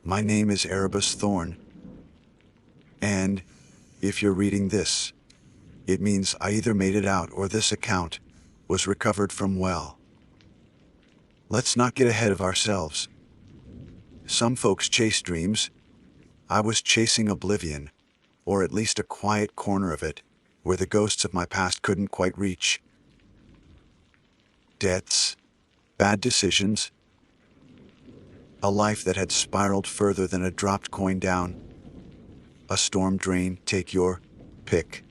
My name is Erebus Thorn, and if you're reading this, it means I either made it out or this account was recovered from well. Let's not get ahead of ourselves. Some folks chase dreams. I was chasing oblivion, or at least a quiet corner of it, where the ghosts of my past couldn't quite reach. Deaths, bad decisions, a life that had spiraled further than a dropped coin down, a storm drain, take your pick.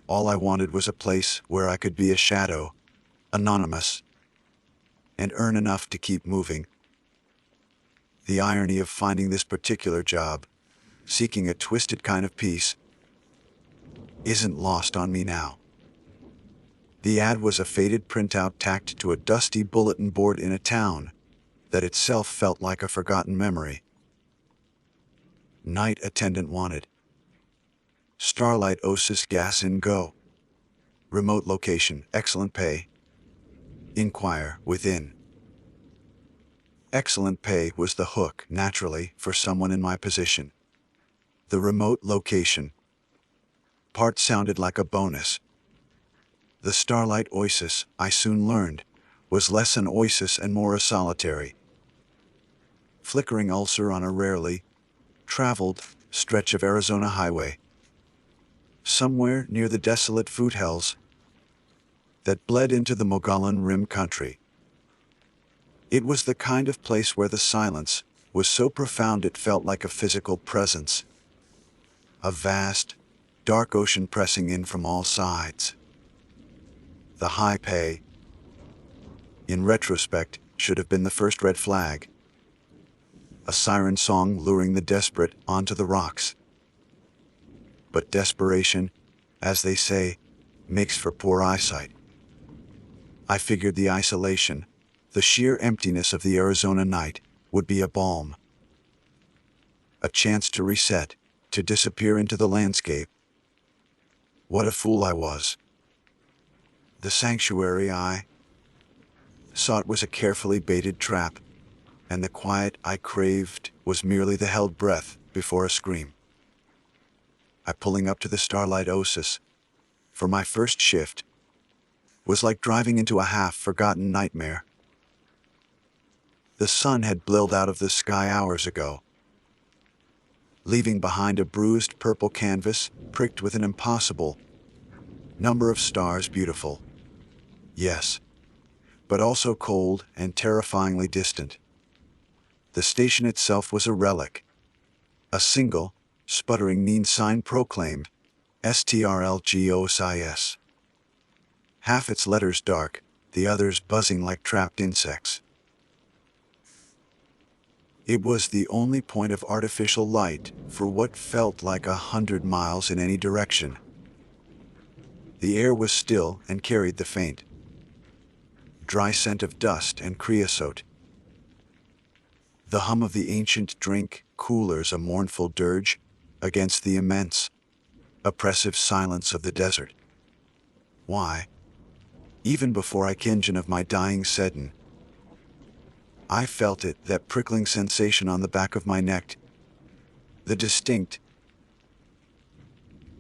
All I wanted was a place where I could be a shadow, anonymous, and earn enough to keep moving. The irony of finding this particular job, seeking a twisted kind of peace, isn't lost on me now. The ad was a faded printout tacked to a dusty bulletin board in a town that itself felt like a forgotten memory. Night attendant wanted. Starlight Oasis gas in go. Remote location, excellent pay. Inquire within. Excellent pay was the hook, naturally, for someone in my position. The remote location part sounded like a bonus. The Starlight Oasis, I soon learned, was less an oasis and more a solitary, flickering ulcer on a rarely traveled stretch of Arizona highway, somewhere near the desolate foothills that bled into the Mogollon Rim country. It was the kind of place where the silence was so profound it felt like a physical presence, a vast, dark ocean pressing in from all sides. The high pay, in retrospect, should have been the first red flag. A siren song luring the desperate onto the rocks. But desperation, as they say, makes for poor eyesight. I figured the isolation, the sheer emptiness of the Arizona night, would be a balm. A chance to reset, to disappear into the landscape. What a fool I was. The sanctuary I sought was a carefully baited trap, and the quiet I craved was merely the held breath before a scream. I pulling up to the Starlight Oasis for my first shift was like driving into a half-forgotten nightmare. The sun had blilled out of the sky hours ago, leaving behind a bruised purple canvas pricked with an impossible number of stars, beautiful, yes, but also cold and terrifyingly distant. The station itself was a relic. A single, sputtering neon sign proclaimed, STRLGOSIS. Half its letters dark, the others buzzing like trapped insects. It was the only point of artificial light for what felt like 100 miles in any direction. The air was still and carried the faint, dry scent of dust and creosote. The hum of the ancient drink coolers, a mournful dirge against the immense, oppressive silence of the desert. Why, even before I kenjan of my dying Seddon, I felt it, that prickling sensation on the back of my neck, the distinct,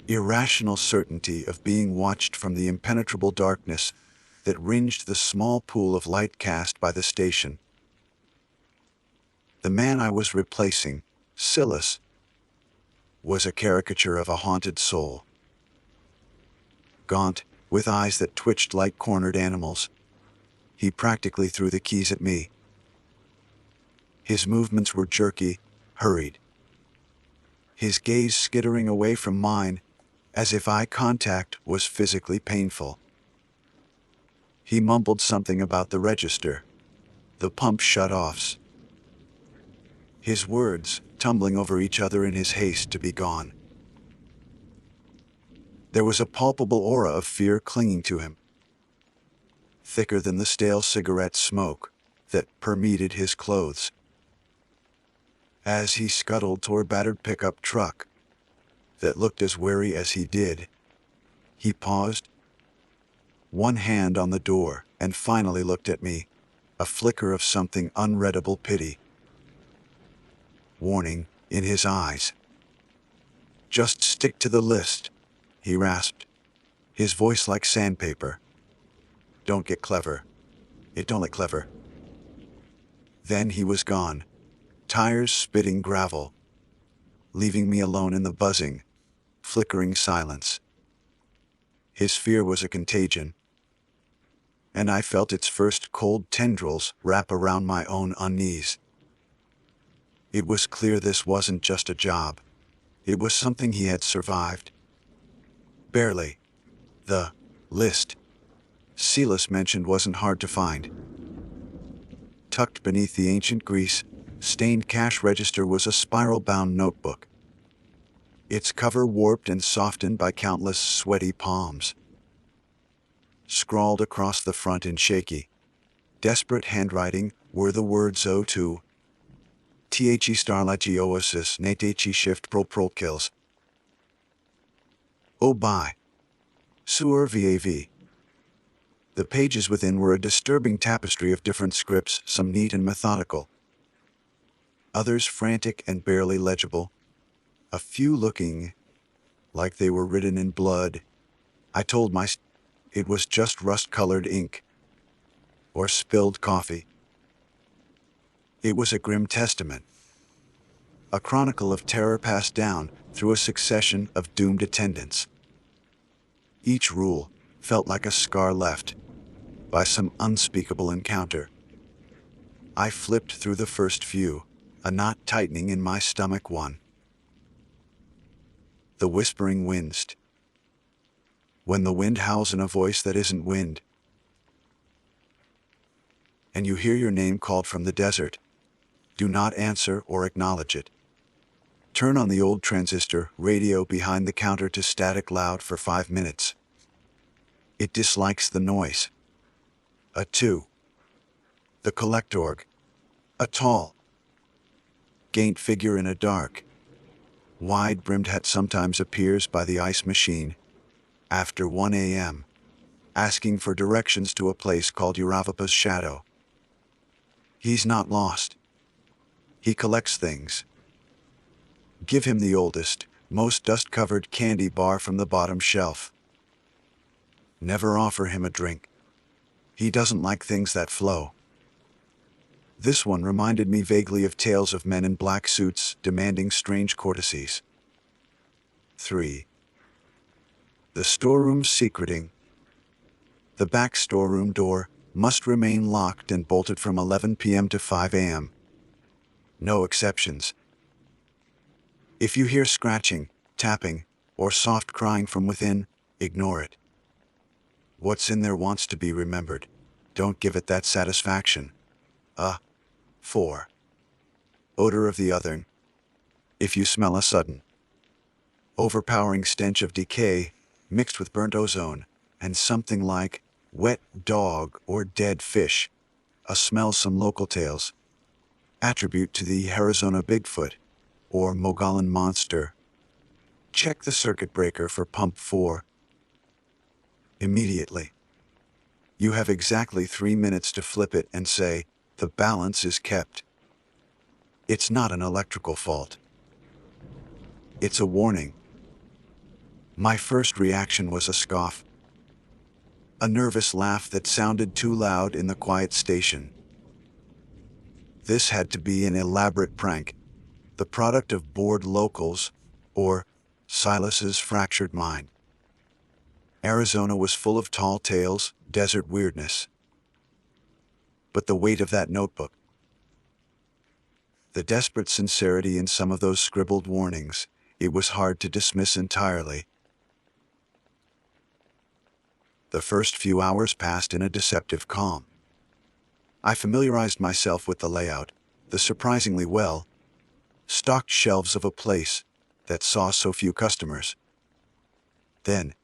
irrational certainty of being watched from the impenetrable darkness that ringed the small pool of light cast by the station. The man I was replacing, Silas, was a caricature of a haunted soul. Gaunt, with eyes that twitched like cornered animals, he practically threw the keys at me. His movements were jerky, hurried, his gaze skittering away from mine, as if eye contact was physically painful. He mumbled something about the register, the pump shut-offs, his words tumbling over each other in his haste to be gone. There was a palpable aura of fear clinging to him, thicker than the stale cigarette smoke that permeated his clothes. As he scuttled toward a battered pickup truck that looked as wary as he did, he paused, one hand on the door, and finally looked at me, a flicker of something unreadable pity. warning in his eyes. "Just stick to the list," he rasped, his voice like sandpaper. "Don't get clever. It don't look clever." Then he was gone, tires spitting gravel, leaving me alone in the buzzing, flickering silence. His fear was a contagion, and I felt its first cold tendrils wrap around my own unease. It was clear this wasn't just a job. It was something he had survived. Barely. The list Silas mentioned wasn't hard to find. Tucked beneath the ancient grease-stained cash register was a spiral-bound notebook, its cover warped and softened by countless sweaty palms. Scrawled across the front in shaky, desperate handwriting were the words O2, The Starlight Oasis Nate Shift Pro Kills. Oh bye. Sur VAV. The pages within were a disturbing tapestry of different scripts, some neat and methodical, others frantic and barely legible, a few looking like they were written in blood. I told it was just rust-colored ink or spilled coffee. It was a grim testament, a chronicle of terror passed down through a succession of doomed attendants. Each rule felt like a scar left by some unspeakable encounter. I flipped through the first few, a knot tightening in my stomach. One. The whispering winced. When the wind howls in a voice that isn't wind, and you hear your name called from the desert, do not answer or acknowledge it. Turn on the old transistor radio behind the counter to static loud for 5 minutes. It dislikes the noise. A 2. The collectorg. A tall, gaunt figure in a dark, wide-brimmed hat sometimes appears by the ice machine after 1 a.m., asking for directions to a place called Uravapa's Shadow. He's not lost. He collects things. Give him the oldest, most dust-covered candy bar from the bottom shelf. Never offer him a drink. He doesn't like things that flow. This one reminded me vaguely of tales of men in black suits demanding strange courtesies. 3. The storeroom's secreting. The back storeroom door must remain locked and bolted from 11 p.m. to 5 a.m. No exceptions. If you hear scratching, tapping, or soft crying from within, ignore it. What's in there wants to be remembered. Don't give it that satisfaction. 4. Odor of the other. If you smell a sudden, overpowering stench of decay mixed with burnt ozone and something like wet dog or dead fish, a smell some local tales attribute to the Arizona Bigfoot or Mogollon Monster, check the circuit breaker for pump 4 immediately. You have exactly 3 minutes to flip it and say, the balance is kept. It's not an electrical fault. It's a warning. My first reaction was a scoff, a nervous laugh that sounded too loud in the quiet station. This had to be an elaborate prank, the product of bored locals, or Silas's fractured mind. Arizona was full of tall tales, desert weirdness. But the weight of that notebook, the desperate sincerity in some of those scribbled warnings, it was hard to dismiss entirely. The first few hours passed in a deceptive calm. I familiarized myself with the layout, the surprisingly well-stocked shelves of a place that saw so few customers. Then,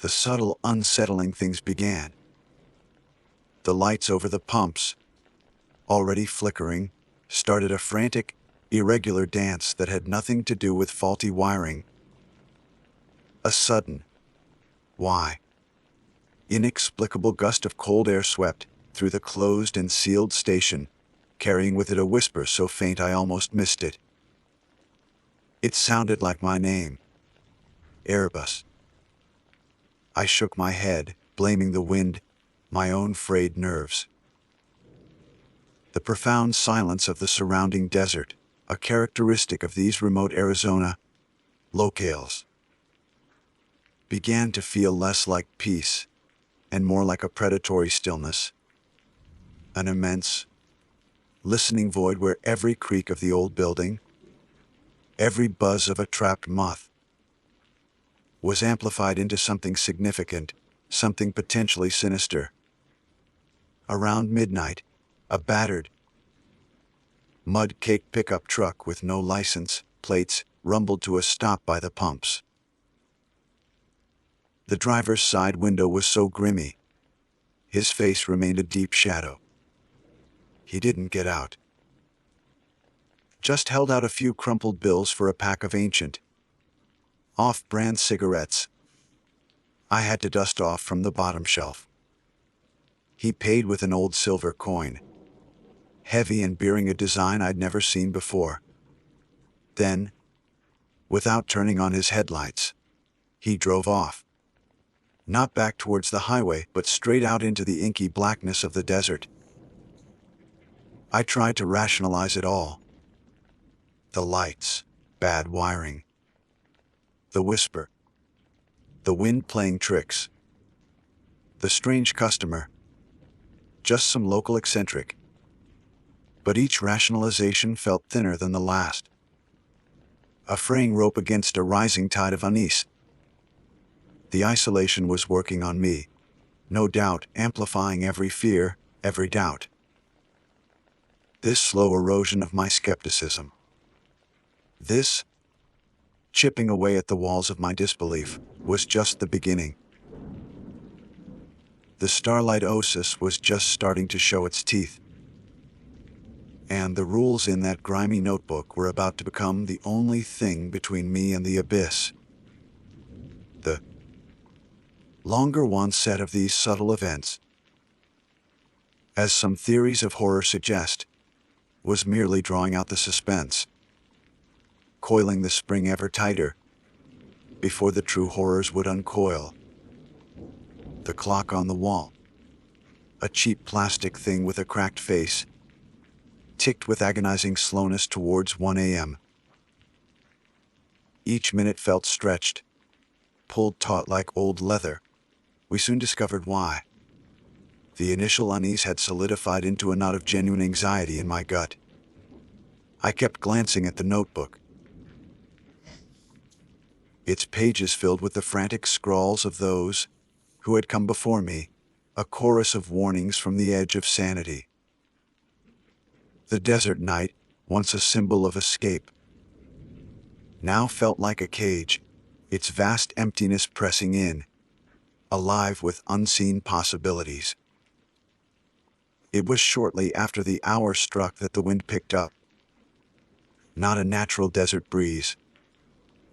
the subtle, unsettling things began. The lights over the pumps, already flickering, started a frantic, irregular dance that had nothing to do with faulty wiring. A sudden, inexplicable gust of cold air swept through the closed and sealed station, carrying with it a whisper so faint I almost missed it. It sounded like my name. Erebus. I shook my head, blaming the wind, my own frayed nerves. The profound silence of the surrounding desert, a characteristic of these remote Arizona locales, began to feel less like peace and more like a predatory stillness. An immense, listening void where every creak of the old building, every buzz of a trapped moth, was amplified into something significant, something potentially sinister. Around midnight, a battered, mud-caked pickup truck with no license plates rumbled to a stop by the pumps. The driver's side window was so grimy, his face remained a deep shadow. He didn't get out. Just held out a few crumpled bills for a pack of ancient, off-brand cigarettes I had to dust off from the bottom shelf. He paid with an old silver coin, heavy and bearing a design I'd never seen before. Then, without turning on his headlights, he drove off. Not back towards the highway, but straight out into the inky blackness of the desert. I tried to rationalize it all. The lights, bad wiring, the whisper, the wind playing tricks, the strange customer, just some local eccentric. But each rationalization felt thinner than the last. A fraying rope against a rising tide of unease. The isolation was working on me, no doubt amplifying every fear, every doubt. This slow erosion of my skepticism, this chipping away at the walls of my disbelief, was just the beginning. The starlight oasis was just starting to show its teeth. And the rules in that grimy notebook were about to become the only thing between me and the abyss. The longer one set of these subtle events, as some theories of horror suggest, was merely drawing out the suspense, coiling the spring ever tighter before the true horrors would uncoil. The clock on the wall, a cheap plastic thing with a cracked face, ticked with agonizing slowness towards 1 a.m. Each minute felt stretched, pulled taut like old leather. We soon discovered why. The initial unease had solidified into a knot of genuine anxiety in my gut. I kept glancing at the notebook, its pages filled with the frantic scrawls of those who had come before me, a chorus of warnings from the edge of sanity. The desert night, once a symbol of escape, now felt like a cage, its vast emptiness pressing in, alive with unseen possibilities. It was shortly after the hour struck that the wind picked up. Not a natural desert breeze,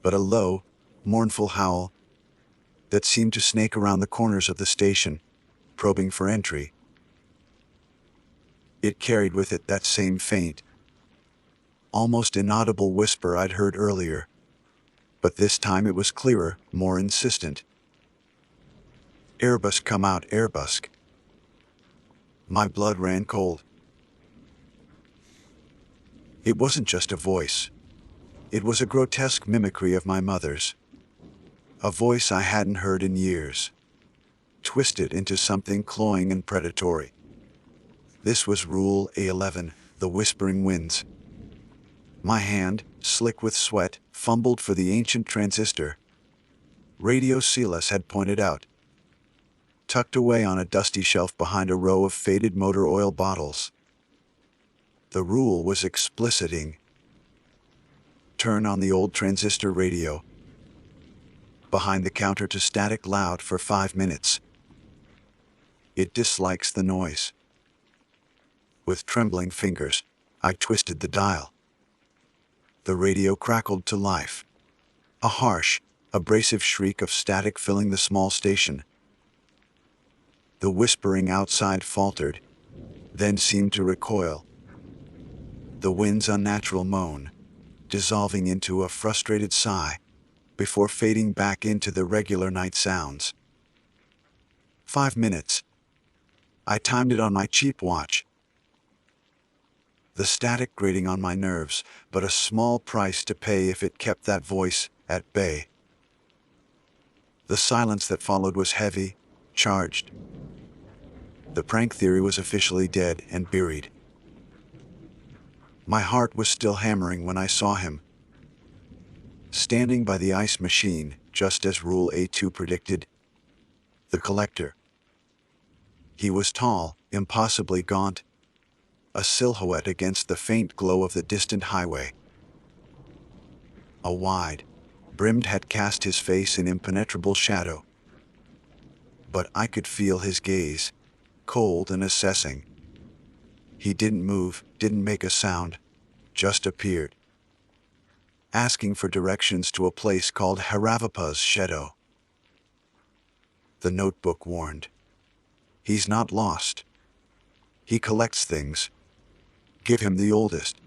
but a low, mournful howl that seemed to snake around the corners of the station, probing for entry. It carried with it that same faint, almost inaudible whisper I'd heard earlier, but this time it was clearer, more insistent. Erebus, come out, Erebus. My blood ran cold. It wasn't just a voice. It was a grotesque mimicry of my mother's. A voice I hadn't heard in years, twisted into something cloying and predatory. This was Rule A11, the Whispering Winds. My hand, slick with sweat, fumbled for the ancient transistor Radio Silas had pointed out, tucked away on a dusty shelf behind a row of faded motor oil bottles. The rule was expliciting: turn on the old transistor radio behind the counter to static loud for 5 minutes. It dislikes the noise. With trembling fingers, I twisted the dial. The radio crackled to life. A harsh, abrasive shriek of static filling the small station. The whispering outside faltered, then seemed to recoil, the wind's unnatural moan, dissolving into a frustrated sigh before fading back into the regular night sounds. 5 minutes. I timed it on my cheap watch. The static grating on my nerves, but a small price to pay if it kept that voice at bay. The silence that followed was heavy, charged. The prank theory was officially dead and buried. My heart was still hammering when I saw him, standing by the ice machine, just as Rule A2 predicted. The collector. He was tall, impossibly gaunt, a silhouette against the faint glow of the distant highway. A wide-brimmed hat cast his face in impenetrable shadow. But I could feel his gaze, cold and assessing. He didn't move, didn't make a sound, just appeared, asking for directions to a place called Haravapa's Shadow. The notebook warned. He's not lost. He collects things. Give him the oldest,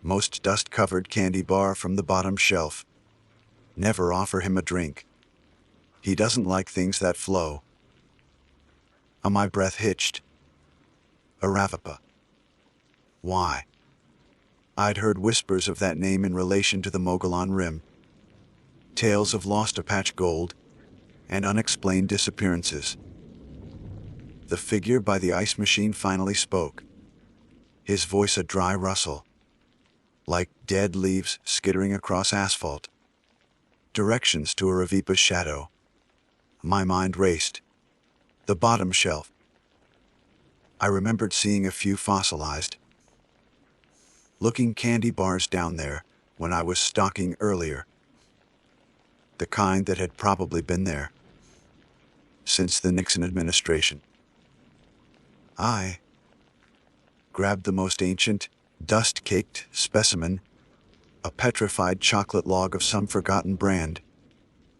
most dust-covered candy bar from the bottom shelf. Never offer him a drink. He doesn't like things that flow. My breath hitched. Aravapa. Why? I'd heard whispers of that name in relation to the Mogollon Rim. Tales of lost Apache gold and unexplained disappearances. The figure by the ice machine finally spoke, his voice a dry rustle, like dead leaves skittering across asphalt. Directions to Aravipa's shadow. My mind raced. The bottom shelf. I remembered seeing a few fossilized looking candy bars down there when I was stalking earlier. The kind that had probably been there since the Nixon administration. I grabbed the most ancient, dust-caked specimen, a petrified chocolate log of some forgotten brand,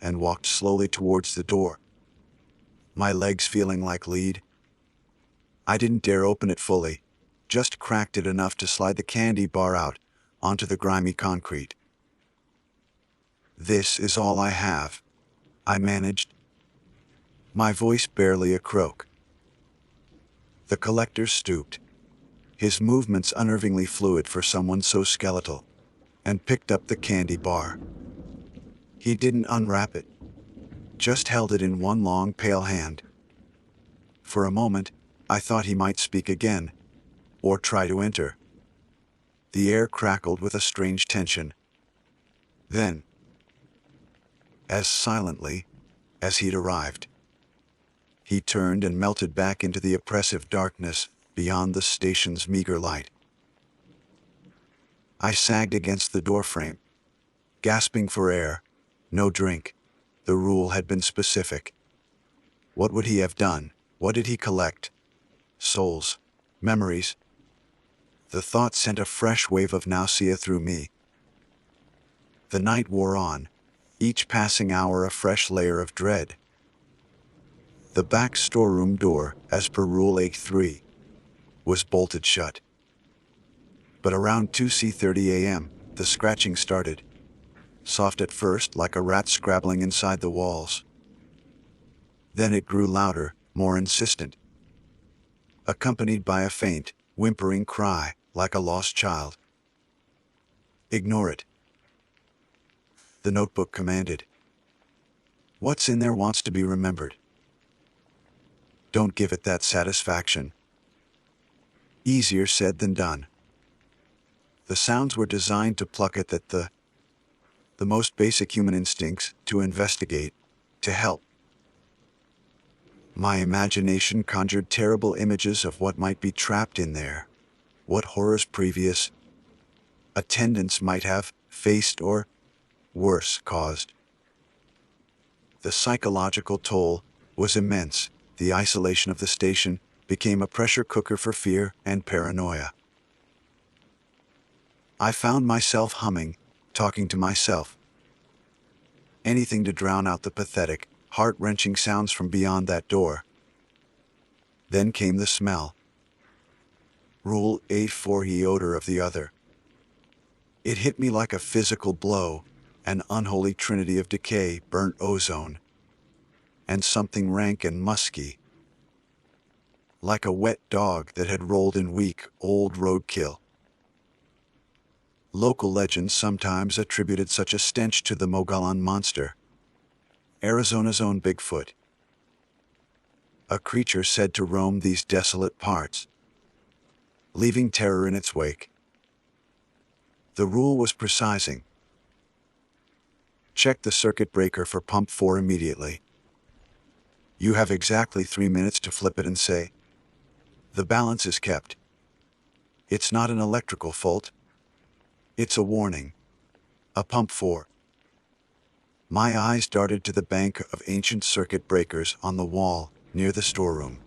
and walked slowly towards the door, my legs feeling like lead. I didn't dare open it fully, just cracked it enough to slide the candy bar out onto the grimy concrete. This is all I have, I managed, my voice barely a croak. The collector stooped, his movements unnervingly fluid for someone so skeletal, and picked up the candy bar. He didn't unwrap it, just held it in one long, pale hand. For a moment, I thought he might speak again, or try to enter. The air crackled with a strange tension. Then, as silently as he'd arrived, he turned and melted back into the oppressive darkness beyond the station's meager light. I sagged against the doorframe, gasping for air. No drink. The rule had been specific. What would he have done? What did he collect? Souls. Memories. The thought sent a fresh wave of nausea through me. The night wore on, each passing hour a fresh layer of dread. The back storeroom door, as per Rule A3, was bolted shut. But around 2:30 a.m., the scratching started, soft at first like a rat scrabbling inside the walls. Then it grew louder, more insistent, accompanied by a faint, whimpering cry, like a lost child. Ignore it, the notebook commanded. What's in there wants to be remembered. Don't give it that satisfaction. Easier said than done. The sounds were designed to pluck at the most basic human instincts, to investigate, to help. My imagination conjured terrible images of what might be trapped in there, what horrors previous attendants might have faced or, worse, caused. The psychological toll was immense. The isolation of the station became a pressure cooker for fear and paranoia. I found myself humming, talking to myself. Anything to drown out the pathetic, heart-wrenching sounds from beyond that door. Then came the smell. Rule 8 for the odor of the other. It hit me like a physical blow, an unholy trinity of decay, burnt ozone, and something rank and musky, like a wet dog that had rolled in weak, old roadkill. Local legends sometimes attributed such a stench to the Mogollon Monster, Arizona's own Bigfoot, a creature said to roam these desolate parts, leaving terror in its wake. The rule was precising. Check the circuit breaker for pump 4 immediately. You have exactly 3 minutes to flip it and say, "The balance is kept." It's not an electrical fault. It's a warning. A pump 4. My eyes darted to the bank of ancient circuit breakers on the wall near the storeroom.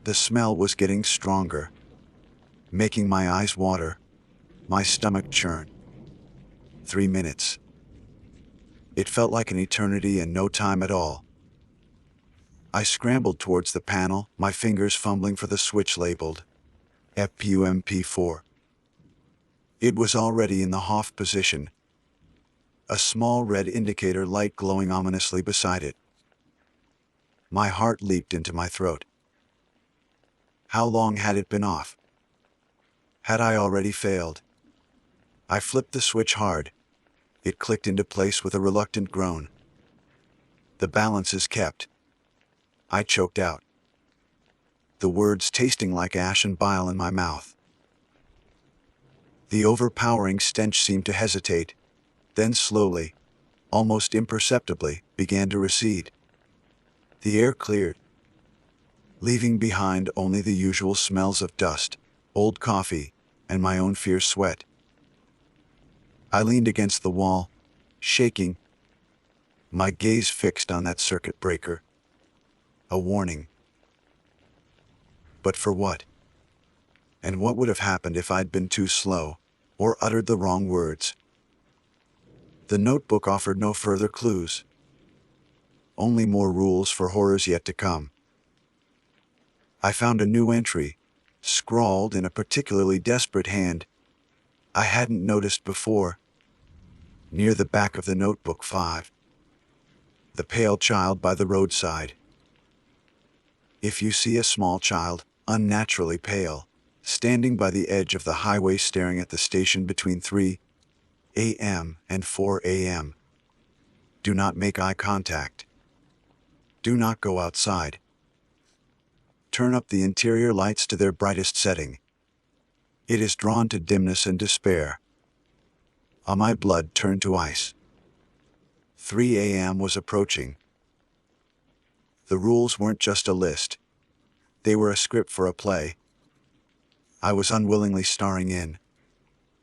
The smell was getting stronger, making my eyes water, my stomach churn. 3 minutes. It felt like an eternity and no time at all. I scrambled towards the panel, my fingers fumbling for the switch labeled FPUMP4. It was already in the off position, a small red indicator light glowing ominously beside it. My heart leaped into my throat. How long had it been off? Had I already failed? I flipped the switch hard. It clicked into place with a reluctant groan. "The balance is kept," I choked out, the words tasting like ash and bile in my mouth. The overpowering stench seemed to hesitate, then slowly, almost imperceptibly, began to recede. The air cleared, leaving behind only the usual smells of dust, old coffee, and my own fierce sweat. I leaned against the wall, shaking, my gaze fixed on that circuit breaker. A warning. But for what? And what would have happened if I'd been too slow, or uttered the wrong words? The notebook offered no further clues. Only more rules for horrors yet to come. I found a new entry, scrawled in a particularly desperate hand I hadn't noticed before. Near the back of the notebook, 5. The pale child by the roadside. If you see a small child, unnaturally pale, standing by the edge of the highway staring at the station between 3 a.m. and 4 a.m., do not make eye contact. Do not go outside. Turn up the interior lights to their brightest setting. It is drawn to dimness and despair. My blood turned to ice. 3 a.m. was approaching. The rules weren't just a list. They were a script for a play. I was unwillingly starring in,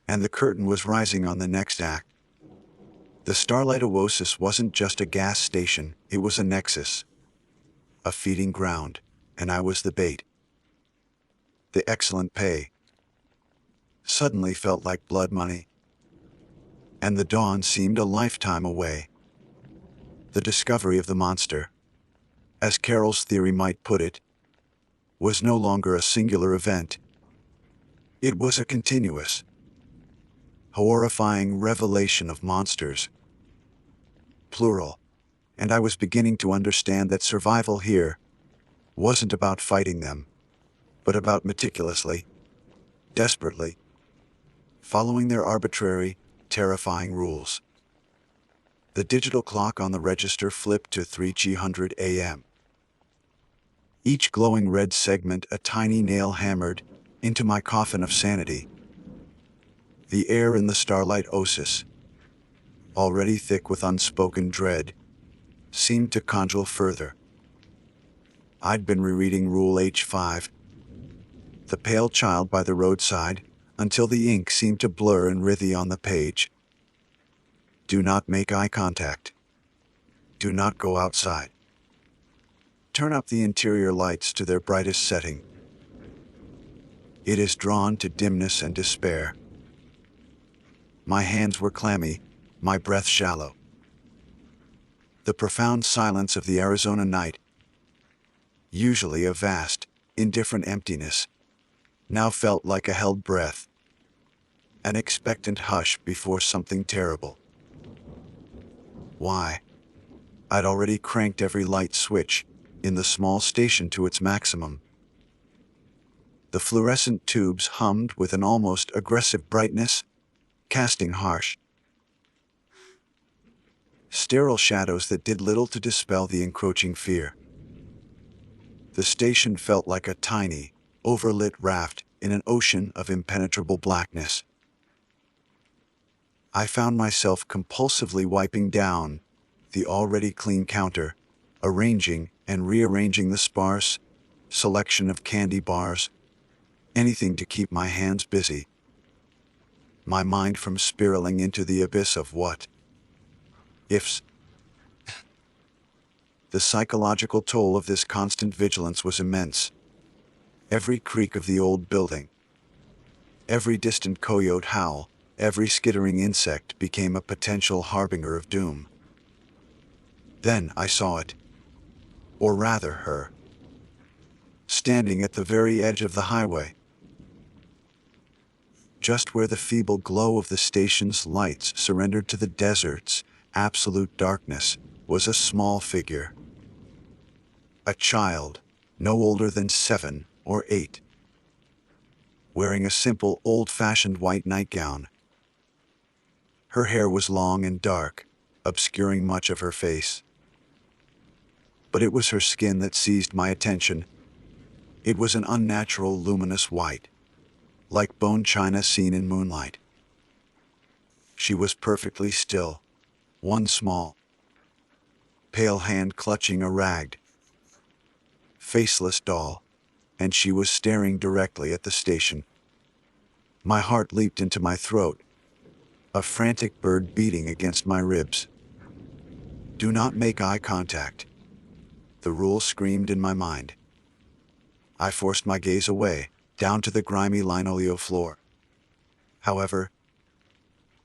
and the curtain was rising on the next act. The Starlight Oasis wasn't just a gas station, it was a nexus, a feeding ground, and I was the bait. The excellent pay suddenly felt like blood money, and the dawn seemed a lifetime away. The discovery of the monster, as Carol's theory might put it, was no longer a singular event. It was a continuous, horrifying revelation of monsters, plural, and I was beginning to understand that survival here wasn't about fighting them, but about meticulously, desperately, following their arbitrary, terrifying rules. The digital clock on the register flipped to 3:00 a.m. Each glowing red segment a tiny nail hammered into my coffin of sanity. The air in the Starlight Oasis, already thick with unspoken dread, seemed to congeal further. I'd been rereading Rule H5, the pale child by the roadside, until the ink seemed to blur and writhe on the page. Do not make eye contact. Do not go outside. Turn up the interior lights to their brightest setting. It is drawn to dimness and despair. My hands were clammy, my breath shallow. The profound silence of the Arizona night, usually a vast, indifferent emptiness, now felt like a held breath, an expectant hush before something terrible. Why? I'd already cranked every light switch in the small station to its maximum. The fluorescent tubes hummed with an almost aggressive brightness, casting harsh, sterile shadows that did little to dispel the encroaching fear. The station felt like a tiny, overlit raft in an ocean of impenetrable blackness. I found myself compulsively wiping down the already clean counter, arranging and rearranging the sparse selection of candy bars, anything to keep my hands busy, my mind from spiraling into the abyss of what ifs. The psychological toll of this constant vigilance was immense. Every creak of the old building, every distant coyote howl, every skittering insect became a potential harbinger of doom. Then I saw it, or rather her, standing at the very edge of the highway. Just where the feeble glow of the station's lights surrendered to the desert's absolute darkness was a small figure. A child, no older than 7 or 8, wearing a simple, old-fashioned white nightgown. Her hair was long and dark, obscuring much of her face. But it was her skin that seized my attention. It was an unnatural, luminous white, like bone china seen in moonlight. She was perfectly still, one small, pale hand clutching a ragged, faceless doll, and she was staring directly at the station. My heart leaped into my throat, a frantic bird beating against my ribs. Do not make eye contact, the rule screamed in my mind. I forced my gaze away, down to the grimy linoleum floor. However,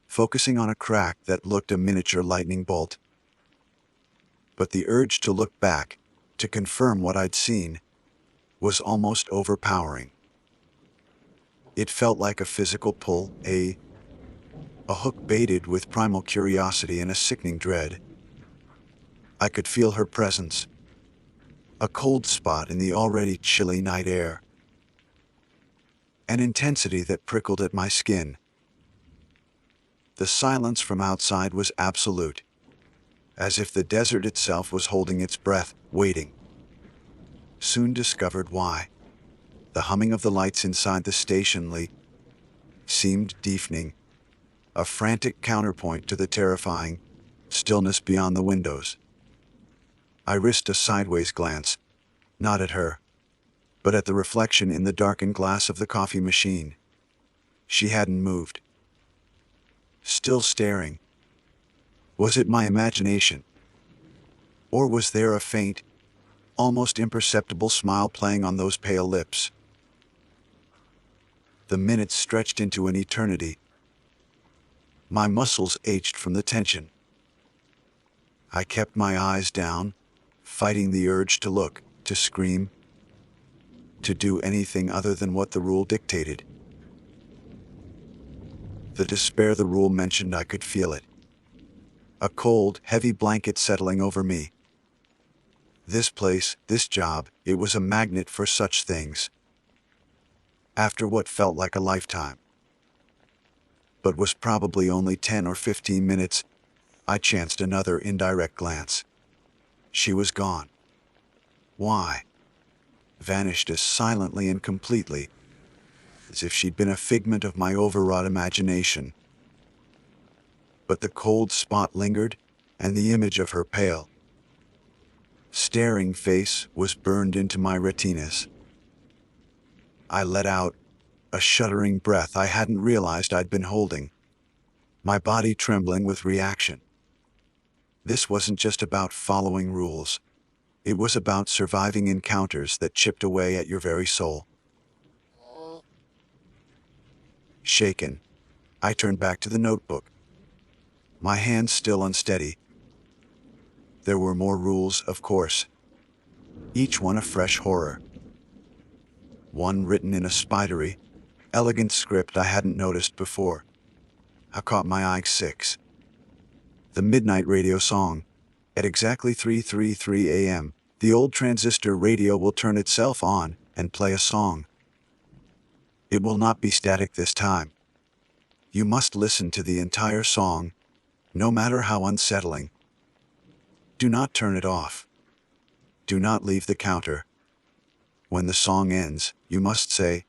focusing on a crack that looked a miniature lightning bolt. But the urge to look back, to confirm what I'd seen, was almost overpowering. It felt like a physical pull, a hook baited with primal curiosity and a sickening dread. I could feel her presence, a cold spot in the already chilly night air, an intensity that prickled at my skin. The silence from outside was absolute, as if the desert itself was holding its breath, waiting. Soon discovered why. The humming of the lights inside the station seemed deafening, a frantic counterpoint to the terrifying stillness beyond the windows. I risked a sideways glance, not at her, but at the reflection in the darkened glass of the coffee machine. She hadn't moved. Still staring. Was it my imagination? Or was there a faint, almost imperceptible smile playing on those pale lips? The minutes stretched into an eternity. My muscles ached from the tension. I kept my eyes down, fighting the urge to look, to scream, to do anything other than what the rule dictated. The despair the rule mentioned, I could feel it. A cold, heavy blanket settling over me. This place, this job, it was a magnet for such things. After what felt like a lifetime, but was probably only 10 or 15 minutes, I chanced another indirect glance. She was gone. Why? Vanished as silently and completely, as if she'd been a figment of my overwrought imagination. But the cold spot lingered, and the image of her pale, staring face was burned into my retinas. I let out a shuddering breath I hadn't realized I'd been holding, my body trembling with reaction. This wasn't just about following rules. It was about surviving encounters that chipped away at your very soul. Shaken, I turned back to the notebook, my hands still unsteady. There were more rules, of course, each one a fresh horror. one written in a spidery, elegant script I hadn't noticed before. I caught my eye. 6. The midnight radio song. At exactly 3:33 a.m., the old transistor radio will turn itself on and play a song. It will not be static this time. You must listen to the entire song, no matter how unsettling. Do not turn it off. Do not leave the counter. When the song ends, you must say,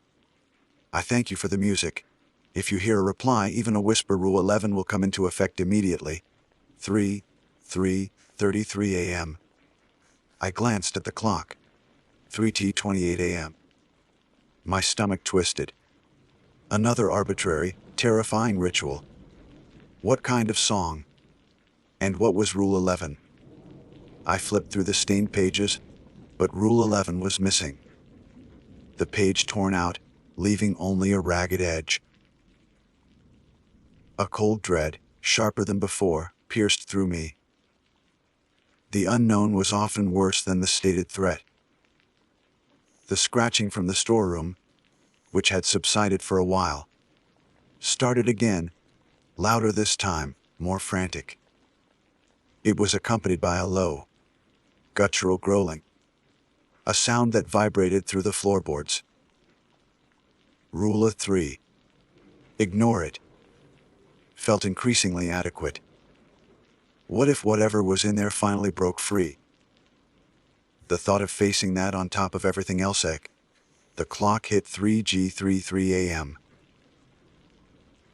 "I thank you for the music." If you hear a reply, even a whisper, Rule 11 will come into effect immediately. 3:33 a.m. I glanced at the clock. 3:28 a.m. My stomach twisted. Another arbitrary, terrifying ritual. What kind of song? And what was Rule 11? I flipped through the stained pages, but Rule 11 was missing. The page torn out, leaving only a ragged edge. A cold dread, sharper than before, pierced through me. The unknown was often worse than the stated threat. The scratching from the storeroom, which had subsided for a while, started again, louder this time, more frantic. It was accompanied by a low, guttural growling, a sound that vibrated through the floorboards. Rule of 3. Ignore it. Felt increasingly adequate. What if whatever was in there finally broke free? The thought of facing that on top of everything else. The clock hit 3:33 a.m.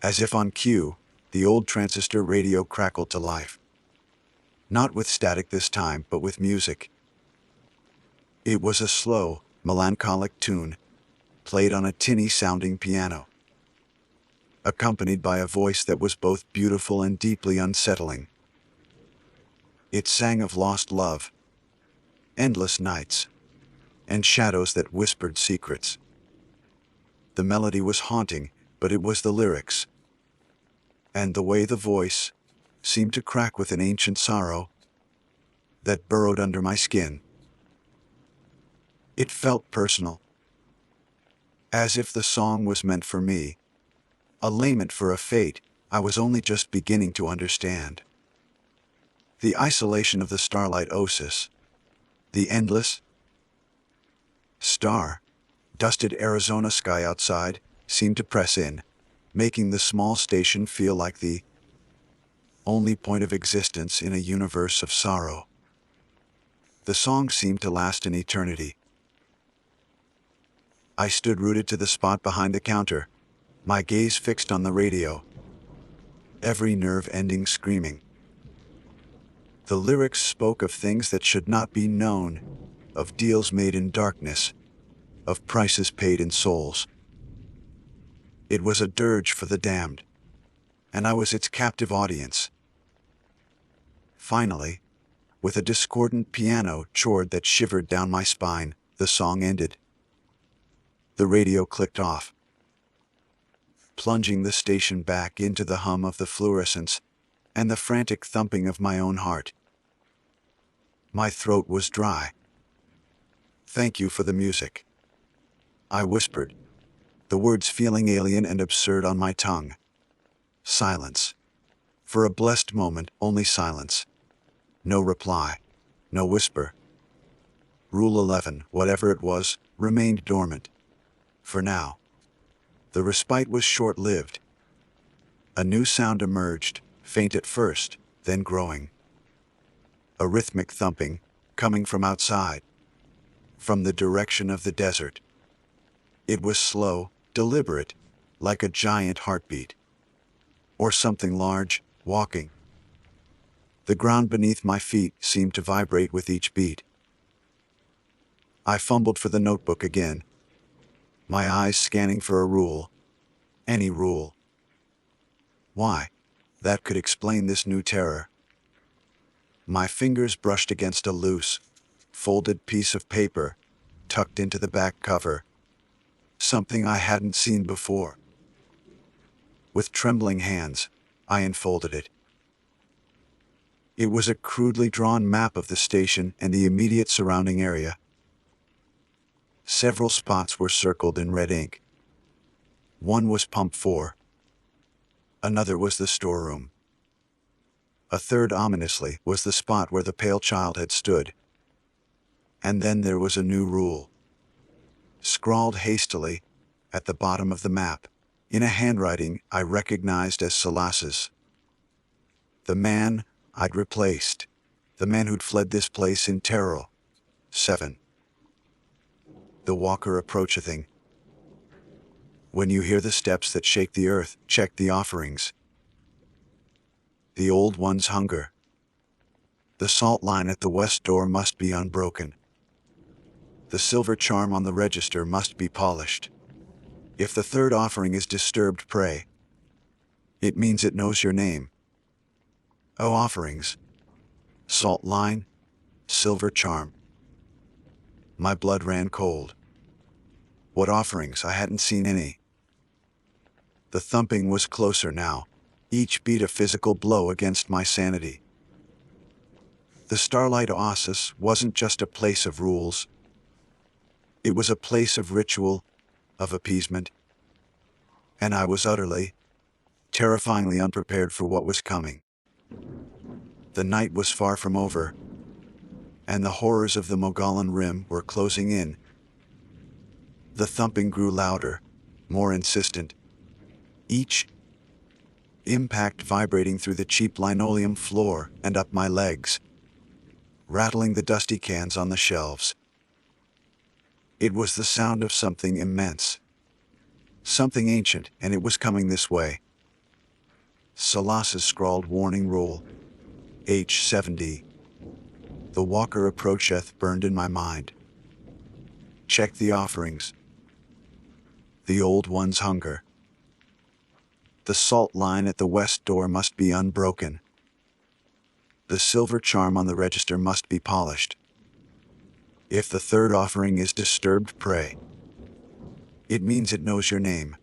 As if on cue, the old transistor radio crackled to life. Not with static this time, but with music. It was a slow, melancholic tune, played on a tinny-sounding piano, accompanied by a voice that was both beautiful and deeply unsettling. It sang of lost love, endless nights, and shadows that whispered secrets. The melody was haunting, but it was the lyrics, and the way the voice seemed to crack with an ancient sorrow that burrowed under my skin. It felt personal, as if the song was meant for me, a lament for a fate I was only just beginning to understand. The isolation of the starlight oasis, the endless, star-dusted Arizona sky outside seemed to press in, making the small station feel like the only point of existence in a universe of sorrow. The song seemed to last an eternity. I stood rooted to the spot behind the counter, my gaze fixed on the radio, every nerve ending screaming. The lyrics spoke of things that should not be known, of deals made in darkness, of prices paid in souls. It was a dirge for the damned, and I was its captive audience. Finally, with a discordant piano chord that shivered down my spine, the song ended. The radio clicked off, plunging the station back into the hum of the fluorescence and the frantic thumping of my own heart. My throat was dry. "Thank you for the music," I whispered, the words feeling alien and absurd on my tongue. Silence. For a blessed moment, only silence. No reply. No whisper. Rule 11, whatever it was, remained dormant. For now. The respite was short-lived. A new sound emerged, faint at first, then growing. A rhythmic thumping, coming from outside, from the direction of the desert. It was slow, deliberate, like a giant heartbeat. Or something large, walking. The ground beneath my feet seemed to vibrate with each beat. I fumbled for the notebook again, my eyes scanning for a rule. Any rule. Why? That could explain this new terror. My fingers brushed against a loose, folded piece of paper, tucked into the back cover. Something I hadn't seen before. With trembling hands, I unfolded it. It was a crudely drawn map of the station and the immediate surrounding area. Several spots were circled in red ink. One was pump 4. Another was the storeroom. A third, ominously, was the spot where the pale child had stood. And then there was a new rule, scrawled hastily at the bottom of the map, in a handwriting I recognized as Silas's. The man I'd replaced. The man who'd fled this place in terror. 7. The walker approachething. When you hear the steps that shake the earth, check the offerings. The old one's hunger. The salt line at the west door must be unbroken. The silver charm on the register must be polished. If the third offering is disturbed prey, it means it knows your name. Oh, offerings. Salt line, silver charm. My blood ran cold. What offerings? I hadn't seen any. The thumping was closer now, each beat a physical blow against my sanity. The Starlight Oasis wasn't just a place of rules. It was a place of ritual, of appeasement. And I was utterly, terrifyingly unprepared for what was coming. The night was far from over, and the horrors of the Mogollon Rim were closing in. The thumping grew louder, more insistent, each impact vibrating through the cheap linoleum floor and up my legs, rattling the dusty cans on the shelves. It was the sound of something immense, something ancient, and it was coming this way. Silas's scrawled warning rule, H70. The walker approacheth burned in my mind. Check the offerings. The old one's hunger. The salt line at the west door must be unbroken. The silver charm on the register must be polished. If the third offering is disturbed prey, it means it knows your name.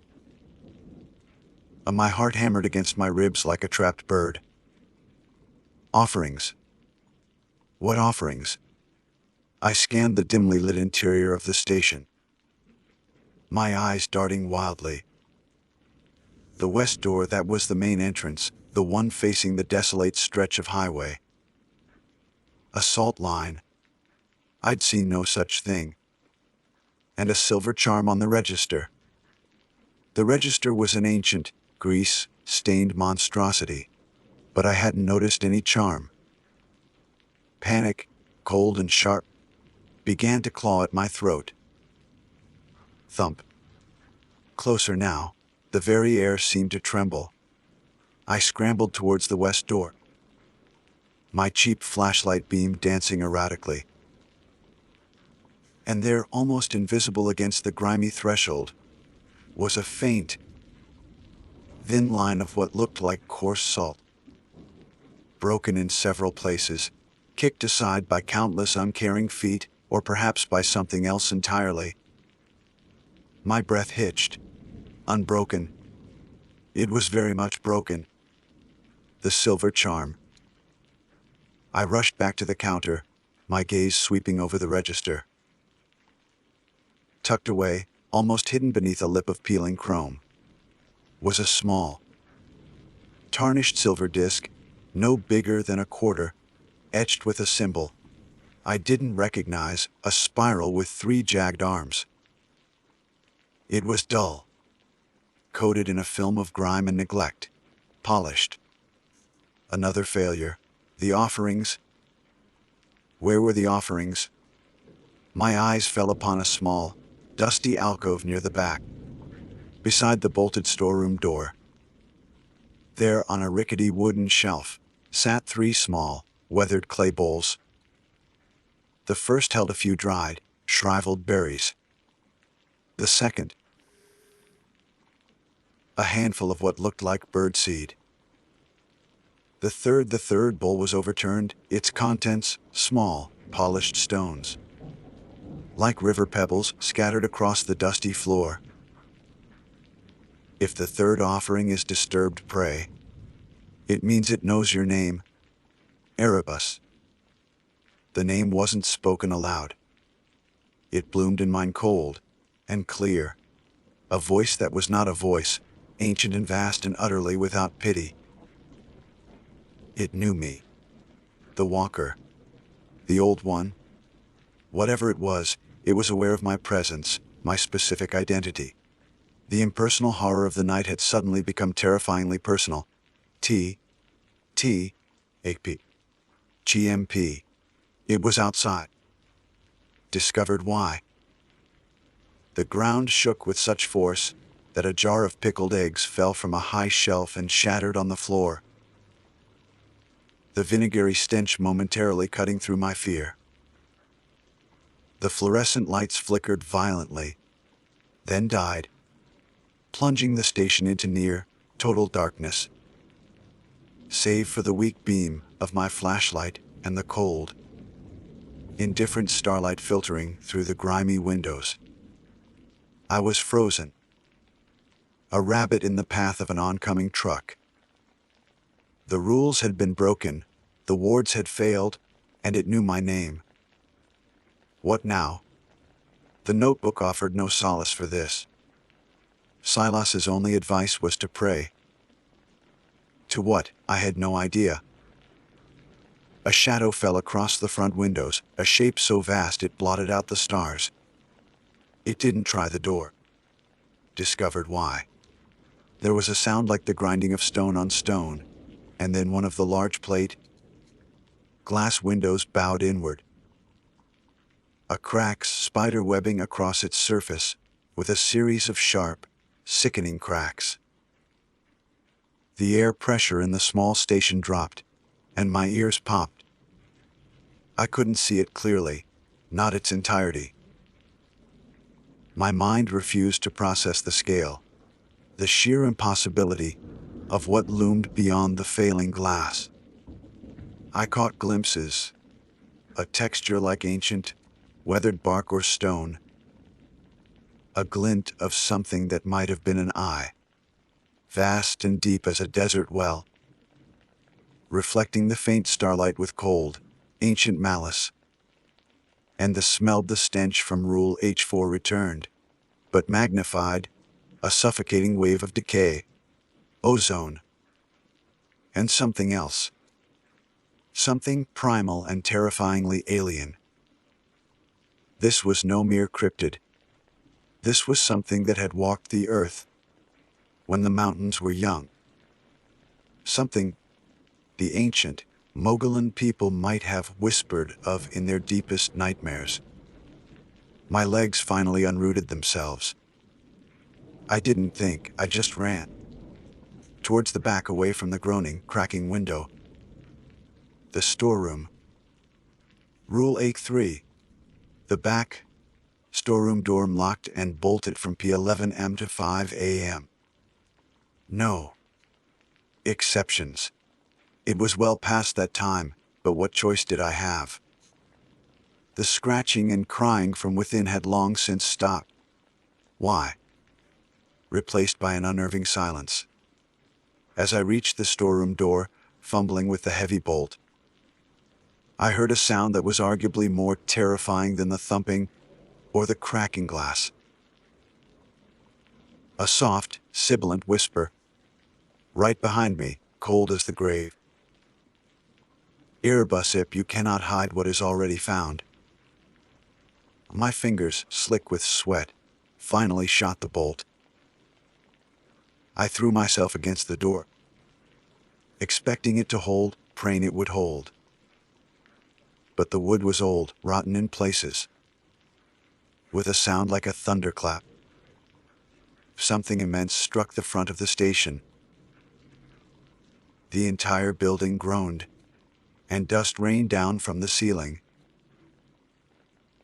My heart hammered against my ribs like a trapped bird. Offerings. What offerings? I scanned the dimly lit interior of the station, my eyes darting wildly. The west door, that was the main entrance, the one facing the desolate stretch of highway. A salt line. I'd seen no such thing. And a silver charm on the register. The register was an ancient, grease-stained monstrosity, but I hadn't noticed any charm. Panic, cold and sharp, began to claw at my throat. Thump. Closer now, the very air seemed to tremble. I scrambled towards the west door, my cheap flashlight beam dancing erratically. And there, almost invisible against the grimy threshold, was a faint, thin line of what looked like coarse salt, broken in several places, kicked aside by countless uncaring feet, or perhaps by something else entirely. My breath hitched. Unbroken. It was very much broken. The silver charm. I rushed back to the counter, my gaze sweeping over the register. Tucked away, almost hidden beneath a lip of peeling chrome, was a small, tarnished silver disc, no bigger than a quarter, etched with a symbol I didn't recognize, a spiral with 3 jagged arms. It was dull, coated in a film of grime and neglect, polished. Another failure. The offerings. Where were the offerings? My eyes fell upon a small, dusty alcove near the back, beside the bolted storeroom door. There, on a rickety wooden shelf, sat 3 small, weathered clay bowls. The first held a few dried, shriveled berries. The second, a handful of what looked like birdseed. The third bowl was overturned, its contents small, polished stones, like river pebbles scattered across the dusty floor. If the third offering is disturbed prey, it means it knows your name. Erebus. The name wasn't spoken aloud. It bloomed in mine cold and clear, a voice that was not a voice, ancient and vast and utterly without pity. It knew me. The walker. The old one. Whatever it was aware of my presence, my specific identity. The impersonal horror of the night had suddenly become terrifyingly personal. T. A. P. GMP. It was outside. Discovered why. The ground shook with such force that a jar of pickled eggs fell from a high shelf and shattered on the floor, the vinegary stench momentarily cutting through my fear. The fluorescent lights flickered violently, then died, plunging the station into near total darkness, save for the weak beam of my flashlight and the cold, indifferent starlight filtering through the grimy windows. I was frozen, a rabbit in the path of an oncoming truck. The rules had been broken, the wards had failed, and it knew my name. What now? The notebook offered no solace for this. Silas's only advice was to pray. To what, I had no idea. A shadow fell across the front windows, a shape so vast it blotted out the stars. It didn't try the door. Discovered why. There was a sound like the grinding of stone on stone, and then one of the large plate glass windows bowed inward. A crack's spider webbing across its surface, with a series of sharp, sickening cracks. The air pressure in the small station dropped, and my ears popped. I couldn't see it clearly, not its entirety. My mind refused to process the scale, the sheer impossibility of what loomed beyond the failing glass. I caught glimpses, a texture like ancient, weathered bark or stone, a glint of something that might have been an eye, vast and deep as a desert well, reflecting the faint starlight with cold, ancient malice. And the stench from Rule H4 returned, but magnified, a suffocating wave of decay, ozone, and something else. Something primal and terrifyingly alien. This was no mere cryptid. This was something that had walked the earth when the mountains were young. Something the ancient Mogollon people might have whispered of in their deepest nightmares. My legs finally unrooted themselves. I didn't think, I just ran. Towards the back, away from the groaning, cracking window. The storeroom. Rule A3. The back storeroom door locked and bolted from P11 m to 5 a.m. No exceptions. It was well past that time, but what choice did I have? The scratching and crying from within had long since stopped. Why? Replaced by an unnerving silence. As I reached the storeroom door, fumbling with the heavy bolt, I heard a sound that was arguably more terrifying than the thumping or the cracking glass. A soft, sibilant whisper, right behind me, cold as the grave. Erebusip, you cannot hide what is already found. My fingers, slick with sweat, finally shot the bolt. I threw myself against the door, expecting it to hold, praying it would hold. But the wood was old, rotten in places. With a sound like a thunderclap, something immense struck the front of the station. The entire building groaned, and dust rained down from the ceiling.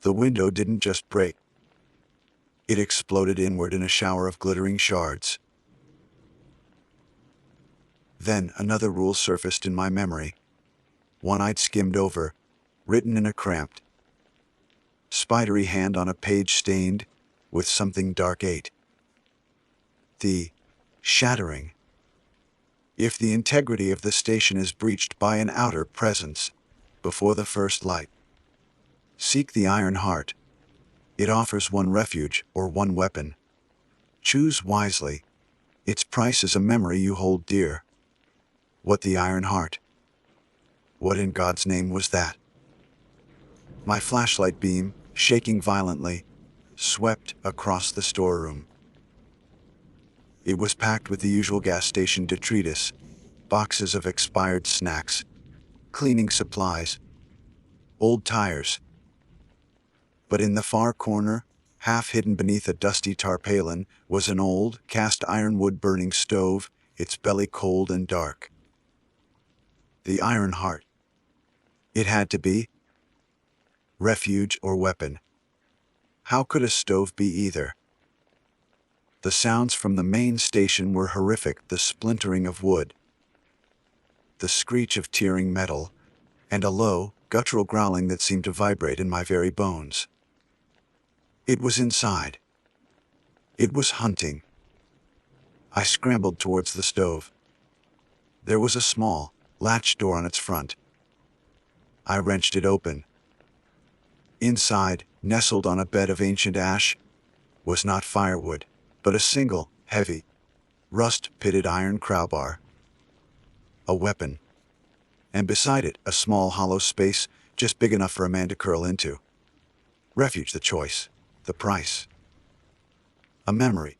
The window didn't just break. It exploded inward in a shower of glittering shards. Then another rule surfaced in my memory, one I'd skimmed over, written in a cramped, spidery hand on a page stained with something dark. 8. The shattering. If the integrity of the station is breached by an outer presence before the first light, seek the iron heart. It offers one refuge or one weapon. Choose wisely. Its price is a memory you hold dear. What the Iron Heart? What in God's name was that? My flashlight beam, shaking violently, swept across the storeroom. It was packed with the usual gas station detritus, boxes of expired snacks, cleaning supplies, old tires. But in the far corner, half hidden beneath a dusty tarpaulin, was an old, cast iron wood-burning stove, its belly cold and dark. The Iron Heart. It had to be. Refuge or weapon. How could a stove be either? The sounds from the main station were horrific, the splintering of wood, the screech of tearing metal, and a low, guttural growling that seemed to vibrate in my very bones. It was inside. It was hunting. I scrambled towards the stove. There was a small, latch door on its front. I wrenched it open. Inside, nestled on a bed of ancient ash, was not firewood, but a single, heavy, rust-pitted iron crowbar. A weapon. And beside it, a small hollow space, just big enough for a man to curl into. Refuge, the choice. The price. A memory.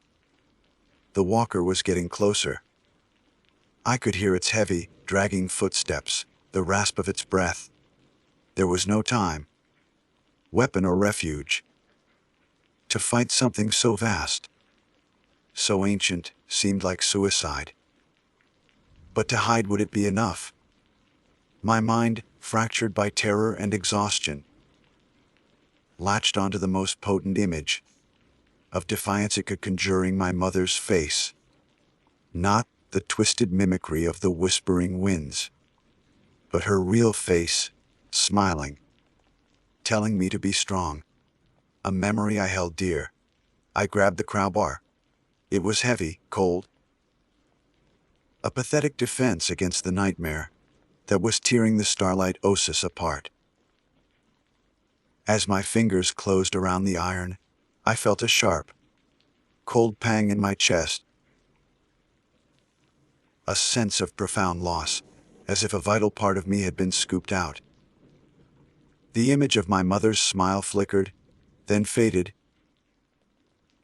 The walker was getting closer. I could hear its heavy, dragging footsteps, the rasp of its breath. There was no time, weapon or refuge, to fight something so vast, so ancient, seemed like suicide. But to hide, would it be enough? My mind, fractured by terror and exhaustion, latched onto the most potent image of defiance it could conjuring my mother's face. Not the twisted mimicry of the whispering winds, but her real face, smiling, telling me to be strong. A memory I held dear. I grabbed the crowbar. It was heavy, cold. A pathetic defense against the nightmare that was tearing the starlight oasis apart. As my fingers closed around the iron, I felt a sharp, cold pang in my chest. A sense of profound loss, as if a vital part of me had been scooped out. The image of my mother's smile flickered, then faded,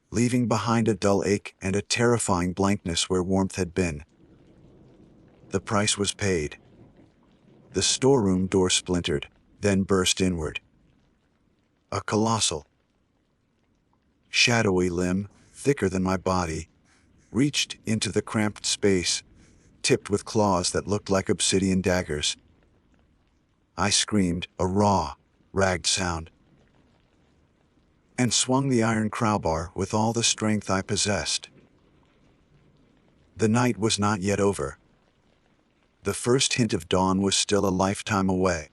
leaving behind a dull ache and a terrifying blankness where warmth had been. The price was paid. The storeroom door splintered, then burst inward. A colossal, shadowy limb, thicker than my body, reached into the cramped space, tipped with claws that looked like obsidian daggers. I screamed, a raw, ragged sound, and swung the iron crowbar with all the strength I possessed. The night was not yet over. The first hint of dawn was still a lifetime away.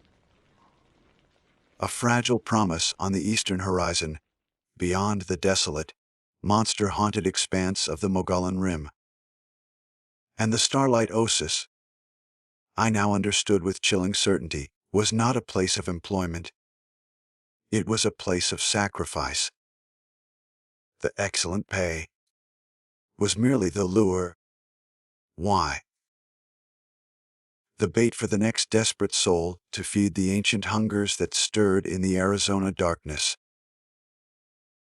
A fragile promise on the eastern horizon, beyond the desolate, monster-haunted expanse of the Mogollon Rim. And the starlight oasis, I now understood with chilling certainty, was not a place of employment. It was a place of sacrifice. The excellent pay was merely the lure. Why? The bait for the next desperate soul to feed the ancient hungers that stirred in the Arizona darkness.